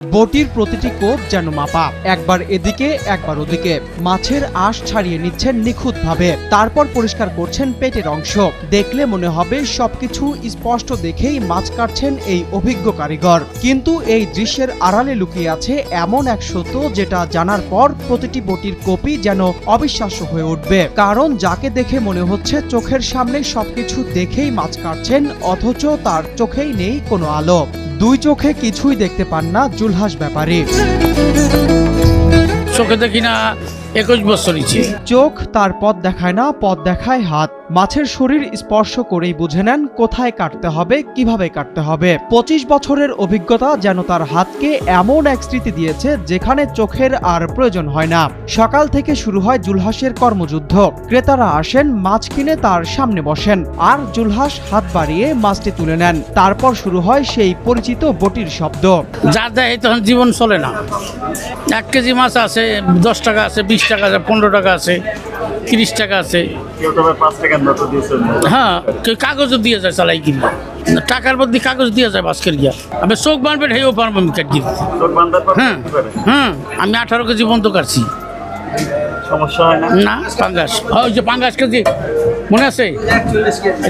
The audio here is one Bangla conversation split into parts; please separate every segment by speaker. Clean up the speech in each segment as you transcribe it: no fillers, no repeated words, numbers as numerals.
Speaker 1: বটির প্রতিটি কোপ যেন মাপা, একবার এদিকে একবার ওদিকে। মাছের আঁশ ছাড়িয়ে নিচ্ছেন নিখুঁতভাবে, তারপর পরিষ্কার করছেন পেটের অংশ। দেখলে মনে হবে সবকিছু স্পষ্ট দেখেই মাছ কাটছেন এই অভিজ্ঞ কারিগর। কিন্তু এই দৃশ্যের আড়ালে লুকিয়ে আছে এমন এক সত্য যেটা জানার পর প্রতিটি বটির কোপই যেন অবিশ্বাস্য হয়ে উঠবে। কারণ যাকে দেখে মনে হচ্ছে চোখের সামনে সবকিছু দেখেই মাছ কাটছেন, অথচ তার চোখেই নেই কোনো আলো। দুই চোখে কিছুই দেখতে পান না জুলহাস ব্যাপারী।
Speaker 2: চোখে দেখি না 21 বছর হয়েছে।
Speaker 1: চোখ তার পথ দেখায় না, পথ দেখায় হাত। মাছের শরীর স্পর্শ করেই বুঝে নেন কোথায় কাটতে হবে, কিভাবে কাটতে হবে। 25 বছরের অভিজ্ঞতা যেন তার হাতকে এমন এক স্মৃতি দিয়েছে যেখানে চোখের আর প্রয়োজন হয় না। সকাল থেকে শুরু হয় জুলহাসের কর্মযুদ্ধ। ক্রেতারা আসেন, মাছ কিনে তার সামনে বসেন, আর জুলহাস হাত বাড়িয়ে মাছটি তুলে নেন। তারপর শুরু হয় সেই পরিচিত বটির শব্দ।
Speaker 2: যা দেয় তখন জীবন চলে না। 1 কেজি মাছ আছে 10 টাকা আছে, 20 টাকা আছে, 15 টাকা আছে, 30 টাকা আছে। হ্যাঁ, কেউ কাগজও দিয়ে যায় চালাই কিনা, টাকার বদলে কাগজ দিয়ে যায় বাস্কের গিয়া। আমি চোখ বানবে হেও পারবো আমি কাট দিয়ে। হ্যাঁ হ্যাঁ, আমি 18 কেজি বন্ধ কাটছি।
Speaker 3: সমস্যা হয় না?
Speaker 2: পাঙ্গাস, ওই যে পাঙ্গাস কেজি মনে আছে,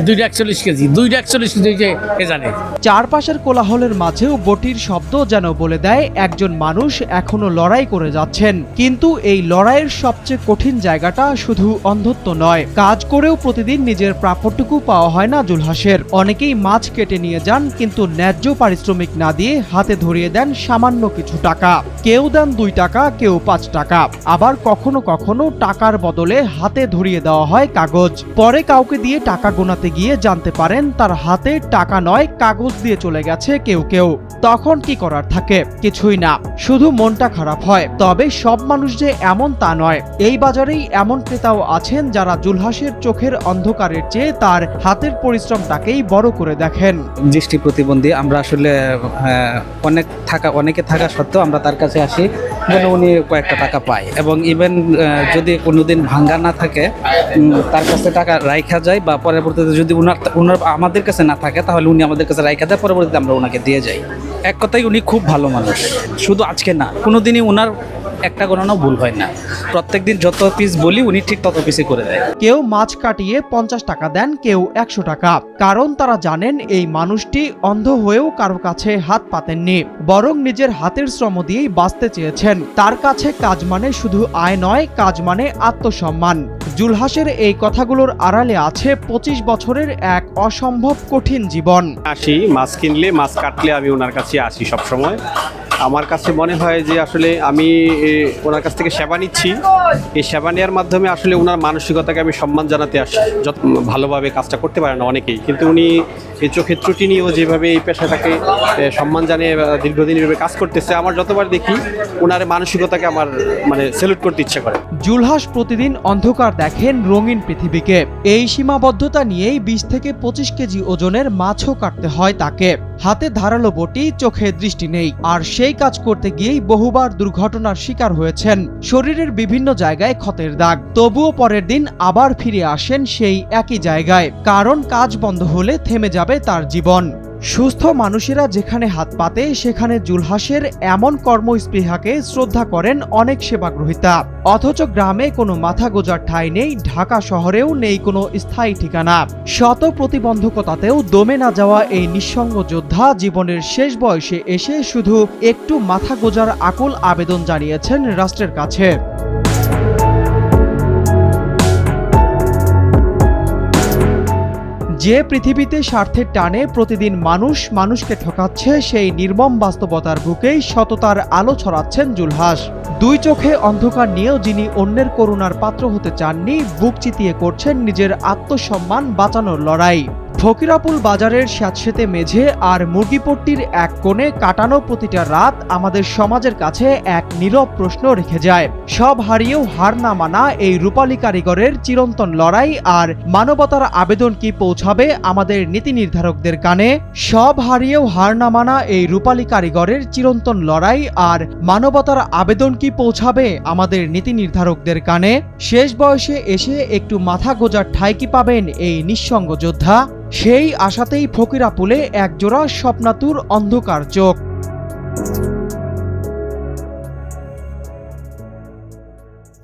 Speaker 2: 241 কেজি, 241 কেজি যে কে জানে।
Speaker 1: চারপাশের কোলাহলের মাঝেও বটির শব্দ যেন বলে দেয় একজন মানুষ এখনো লড়াই করে যাচ্ছেন। কিন্তু এই লড়াইয়ের সবচেয়ে কঠিন জায়গাটা শুধু অন্ধত্ব নয়, কাজ করেও প্রতিদিন নিজের প্রাপ্যটুকু পাওয়া হয় না জুলহাসের। অনেকেই মাছ কেটে নিয়ে যান, কিন্তু ন্যায্য পারিশ্রমিক না দিয়ে হাতে ধরিয়ে দেন সামান্য কিছু টাকা। কেউ দেন 2 টাকা, কেউ 5 টাকা। আবার কখনো কখনো টাকার বদলে হাতে ধরিয়ে দেওয়া হয় কাগজ। পরে কাউকে দিয়ে টাকা গোনাতে গিয়ে জানতে পারেন তার হাতে টাকা নয়, কাগজ দিয়ে চলে গেছে কেউ কেউ। তখন কি করার থাকে? কিছুই না, শুধু মনটা খারাপ হয়। তবে সব মানুষ যে এমন তা নয়। এই বাজারেই এমন ক্রেতাও আছেন যারা জুলহাসের চোখের অন্ধকারের চেয়ে তার হাতের পরিশ্রমটাকেই বড় করে দেখেন।
Speaker 4: দৃষ্টি প্রতিবন্ধী আমরা আসলে অনেকে থাকা সত্ত্বেও আমরা তার কাছে আসি যেন উনি কয়েকটা টাকা পায়, এবং ইভেন যদি কোনোদিন ভাঙ্গা না থাকে তার কাছে টাকা রাইখা যায়, বা পরবর্তীতে যদি উনার আমাদের কাছে না থাকে তাহলে উনি আমাদের কাছে রাইখা দেয়, পরবর্তীতে আমরা ওনাকে দিয়ে যাই। এক কথায় উনি খুব ভালো মানুষ, শুধু আজকে না, কোনোদিনই উনার একটা গণনাও ভুল হয় না। প্রত্যেকদিন যত পিস বলি উনি ঠিক তত পিসই করে দেয়।
Speaker 1: কেউ মাছ কাটিয়ে 50 টাকা দেন, কেউ 100 টাকা। কারণ তারা জানেন এই মানুষটি অন্ধ হয়েও কারো কাছে হাত পাতেননি, বরং নিজের হাতের শ্রম দিয়েই বাঁচতে চেয়েছেন। তার কাছে কাজ মানে শুধু আয় নয়, কাজ মানে আত্মসম্মান। জুলহাসের এই কথাগুলোর আড়ালে আছে 25 বছরের এক অসম্ভব কঠিন জীবন।
Speaker 3: আসি মাছ কিনলে, মাছ কাটলে আমি ওনার কাছে আসি সব সময়। আমার কাছে মনে হয় যে আসলে আমি ওনার কাছ থেকে সেবা নিচ্ছি। এই সেবা নেওয়ার মাধ্যমে আসলে ওনার মানসিকতাকে আমি সম্মান জানাতে আসি। যত ভালোভাবে কাজটা করতে পারে না অনেকেই, কিন্তু উনি এই চোখের ত্রুটি নিয়েও যেভাবে এই পেশাটাকে সম্মান জানিয়ে দীর্ঘদিন এভাবে কাজ করতেছে, আমার যতবার দেখি ওনার মানসিকতাকে আমার স্যালুট করতে ইচ্ছা করে।
Speaker 1: জুলহাস প্রতিদিন অন্ধকার দেখেন রঙিন পৃথিবীকে। এই সীমাবদ্ধতা নিয়েই 20 থেকে 25 কেজি ওজনের মাছও কাটতে হয় তাকে। হাতে ধারালো বটি, চোখে দৃষ্টি নেই, আর সেই কাজ করতে গিয়েই বহুবার দুর্ঘটনার শিকার হয়েছেন। শরীরের বিভিন্ন জায়গায় ক্ষতের দাগ। তবুও পরের দিন আবার ফিরে আসেন সেই একই জায়গায়, কারণ কাজ বন্ধ হলে থেমে যাবে তার জীবন। সুস্থ মানুষেরা যেখানে হাত পাতে সেখানে জুলহাসের এমন কর্মস্পৃহাকে শ্রদ্ধা করেন অনেক সেবাগ্রহীতা। অথচ গ্রামে কোনো মাথা গোজার ঠাঁই নেই, ঢাকা শহরেও নেই কোনো স্থায়ী ঠিকানা। শত প্রতিবন্ধকতাতেও দমে না যাওয়া এই নিঃসঙ্গ যোদ্ধা জীবনের শেষ বয়সে এসে শুধু একটু মাথা গোজার আকুল আবেদন জানিয়েছেন রাষ্ট্রের কাছে। যে পৃথিবীতে স্বার্থের টানে প্রতিদিন মানুষ মানুষকে ঠকাচ্ছে, সেই নির্মম বাস্তবতার বুকেই সততার আলো ছড়াচ্ছেন জুলহাস। 2 চোখে অন্ধকার নিয়েও যিনি অন্যের করুণার পাত্র হতে চাননি, বুক চিতিয়ে করছেন নিজের আত্মসম্মান বাঁচানোর লড়াই। ফকিরাপুল বাজারের স্যাঁতসেঁতে মেঝে আর মুরগিপট্টির এক কোণে কাটানো প্রতিটা রাত আমাদের সমাজের কাছে এক নীরব প্রশ্ন রেখে যায়। সব হারিয়েও হার না মানা এই রূপালী কারিগরের চিরন্তন লড়াই আর মানবতার আবেদন কি পৌঁছাবে আমাদের নীতি নির্ধারকদের কানে? সব হারিয়েও হার না মানা এই রূপালী কারিগরের চিরন্তন লড়াই আর মানবতার আবেদন কি পৌঁছাবে আমাদের নীতি নির্ধারকদের কানে? শেষ বয়সে এসে একটু মাথা গোজার ঠাঁই কি পাবেন এই নিঃসঙ্গ যোদ্ধা? সেই আশাতেই ফকিরাপুলে একজোড়া স্বপ্নাতুর অন্ধকার চোখ।